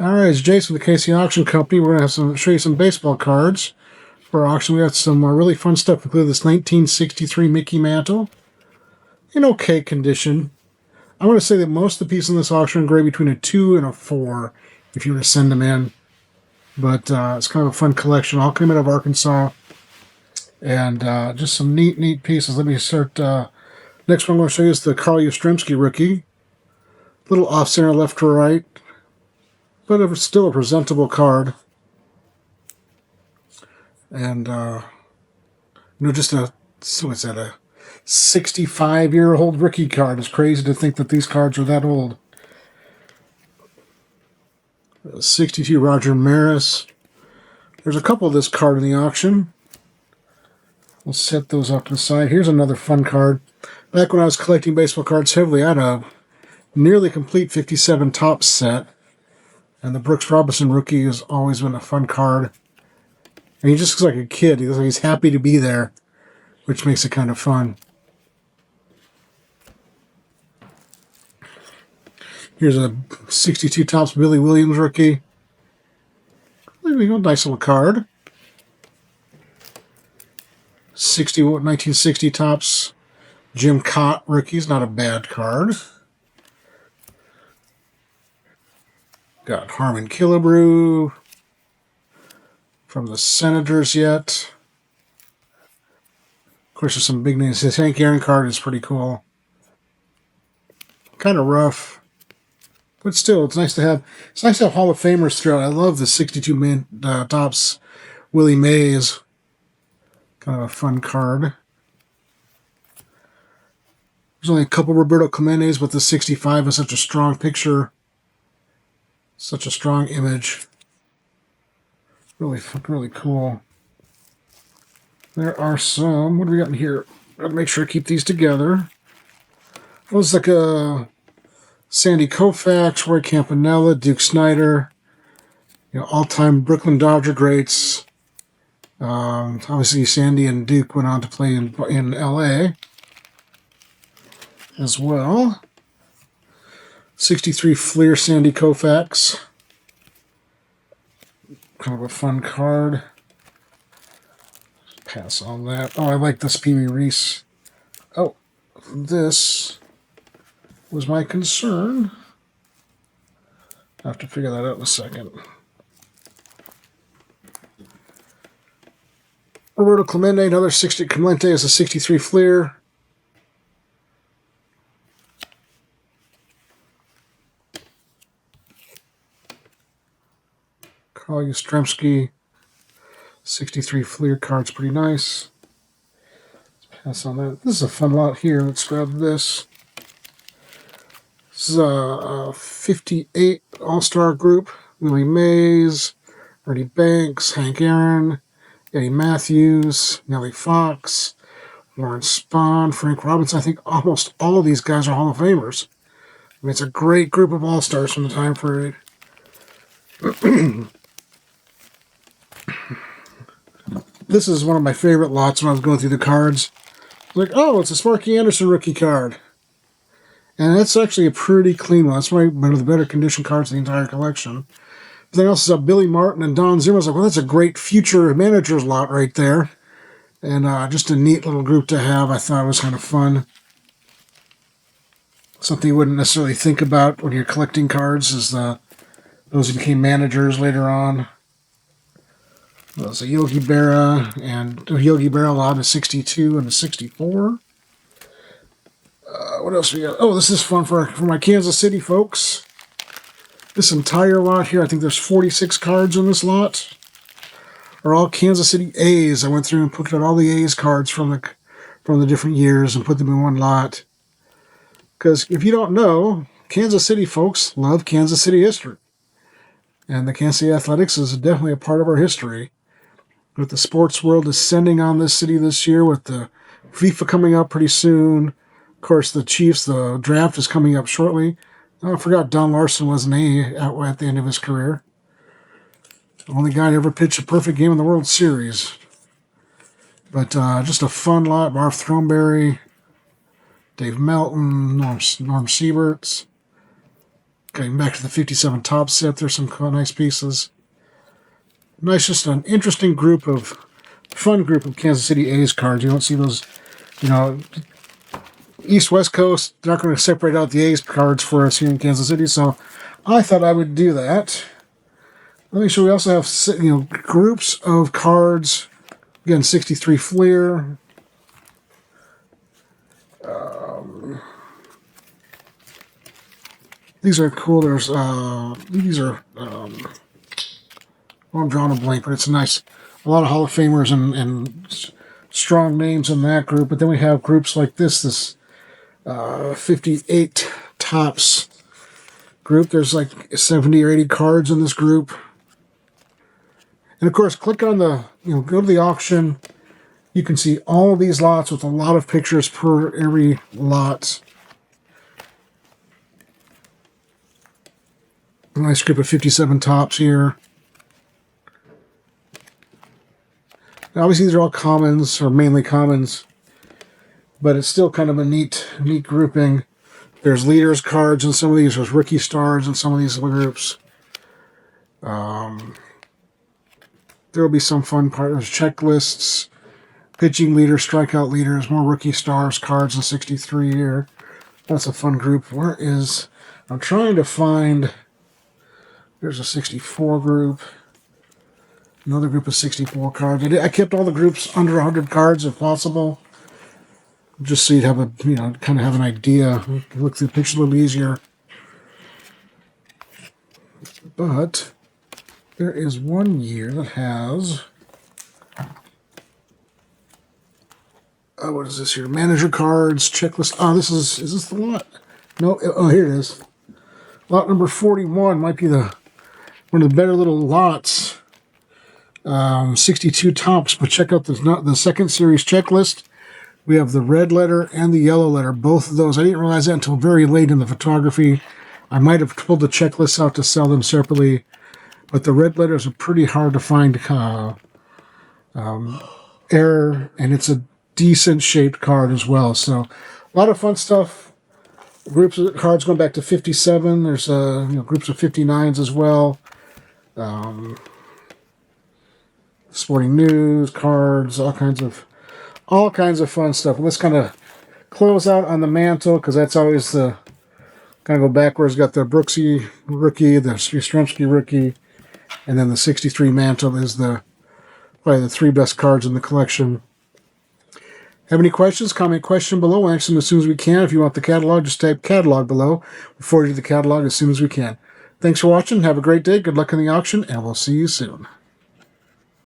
Alright, it's Jason with the KC Auction Company. We're going to show you some baseball cards for our auction. We got some really fun stuff, including this 1963 Mickey Mantle in okay condition. I'm going to say that most of the pieces in this auction are grade between a 2 and a 4 if you were to send them in. But it's kind of a fun collection. All came out of Arkansas. And just some neat pieces. Let me start. Next one I'm going to show you is the Carl Yastrzemski rookie. A little off center, left to right. But still a presentable card. And, just a 65-year-old rookie card. It's crazy to think that these cards are that old. 62 Roger Maris. There's a couple of this card in the auction. We'll set those off to the side. Here's another fun card. Back when I was collecting baseball cards heavily, I had a nearly complete 57 Topps set. And the Brooks Robinson rookie has always been a fun card. And he just looks like a kid. He looks like he's happy to be there, which makes it kind of fun. Here's a 62 Topps Billy Williams rookie. There we go, nice little card. 1960 Topps Jim Cott rookies, not a bad card. Got Harmon Killebrew from the Senators yet. Of course, there's some big names. His Hank Aaron card is pretty cool. Kind of rough. But still, it's nice to have Hall of Famers throughout. I love the 62 Topps Willie Mays. Kind of a fun card. There's only a couple Roberto Clementes, but the 65 is such a strong picture. Such a strong image. Really cool. There are some. What do we got in here? Gotta make sure I keep these together. Well, it's like a Sandy Koufax, Roy Campanella, Duke Snider. All-time Brooklyn Dodger greats. Obviously, Sandy and Duke went on to play in L.A. as well. 63 Fleer Sandy Koufax. Kind of a fun card. Pass on that. Oh, I like this Pee Wee Reese. Oh, this was my concern. I'll have to figure that out in a second. Roberto Clemente, another 60. Clemente is a 63 Fleer. Carl Yastrzemski, 63 Fleer card's pretty nice. Let's pass on that. This is a fun lot here. Let's grab this. This is a 58 All-Star group. Willie Mays, Ernie Banks, Hank Aaron, Eddie Matthews, Nellie Fox, Lawrence Spahn, Frank Robinson. I think almost all of these guys are Hall of Famers. I mean, it's a great group of All-Stars from the time period. This is one of my favorite lots when I was going through the cards. Like, oh, it's a Sparky Anderson rookie card. And that's actually a pretty clean one. That's one of the better condition cards in the entire collection. But then also Billy Martin and Don Zimmer. I was like, well, that's a great future managers lot right there. And just a neat little group to have. I thought it was kind of fun. Something you wouldn't necessarily think about when you're collecting cards is those who became managers later on. There's a Yogi Berra and Yogi Berra lot of 62 and a 64. What else we got? Oh, this is fun for my Kansas City folks. This entire lot here, I think there's 46 cards in this lot, are all Kansas City A's. I went through and put out all the A's cards from the different years and put them in one lot. Because if you don't know, Kansas City folks love Kansas City history. And the Kansas City Athletics is definitely a part of our history. With the sports world descending on this city this year, with the FIFA coming up pretty soon. Of course, the Chiefs, the draft is coming up shortly. Oh, I forgot Don Larson was an A at the end of his career. The only guy to ever pitch a perfect game in the World Series. But just a fun lot. Marv Throneberry, Dave Melton, Norm Sieberts. Going back to the 57 top set, there's some nice pieces. Nice, just an interesting group of, fun group of Kansas City A's cards. You don't see those, you know, East-West Coast, they're not going to separate out the A's cards for us here in Kansas City, so I thought I would do that. Let me show you, we also have, you know, groups of cards. Again, 63 Fleer. These are cool. There's, these are, well, I'm drawing a blank, but it's nice. A lot of Hall of Famers and strong names in that group. But then we have groups like this 58 tops group. There's like 70 or 80 cards in this group. And of course, click on the, you know, go to the auction. You can see all of these lots with a lot of pictures per every lot. A nice group of 57 tops here. Now, obviously, these are all commons, or mainly commons, but it's still kind of a neat grouping. There's leaders cards in some of these. There's rookie stars in some of these groups. There will be some fun part. There's checklists, pitching leaders, strikeout leaders, more rookie stars cards in 63 here. That's a fun group. Where is... I'm trying to find... There's a 64 group. Another group of 64 cards. I kept all the groups under 100 cards if possible. Just so you'd have a, you know, kind of have an idea. Look through the picture a little easier. But there is one year that has... what is this here? Manager cards, checklist. Oh, this is this the lot? No, oh, here it is. Lot number 41 might be the one of the better little lots. 62 tops, but check out the second series checklist. We have the red letter and the yellow letter, both of those. I didn't realize that until very late in the photography. I might have pulled the checklists out to sell them separately, but the red letters are pretty hard to find error, and it's a decent shaped card as well. So a lot of fun stuff. Groups of cards going back to 57. There's you know, groups of 59s as well. Sporting news, cards, all kinds of fun stuff. Let's kind of close out on the Mantle, because that's always the kind of go backwards. Got the Brooksy rookie, the Yastrzemski rookie, and then the 63 Mantle is probably the three best cards in the collection. Have any questions? Comment question below. We'll answer them as soon as we can. If you want the catalog, just type catalog below. We'll forward you the catalog as soon as we can. Thanks for watching. Have a great day. Good luck in the auction, and we'll see you soon.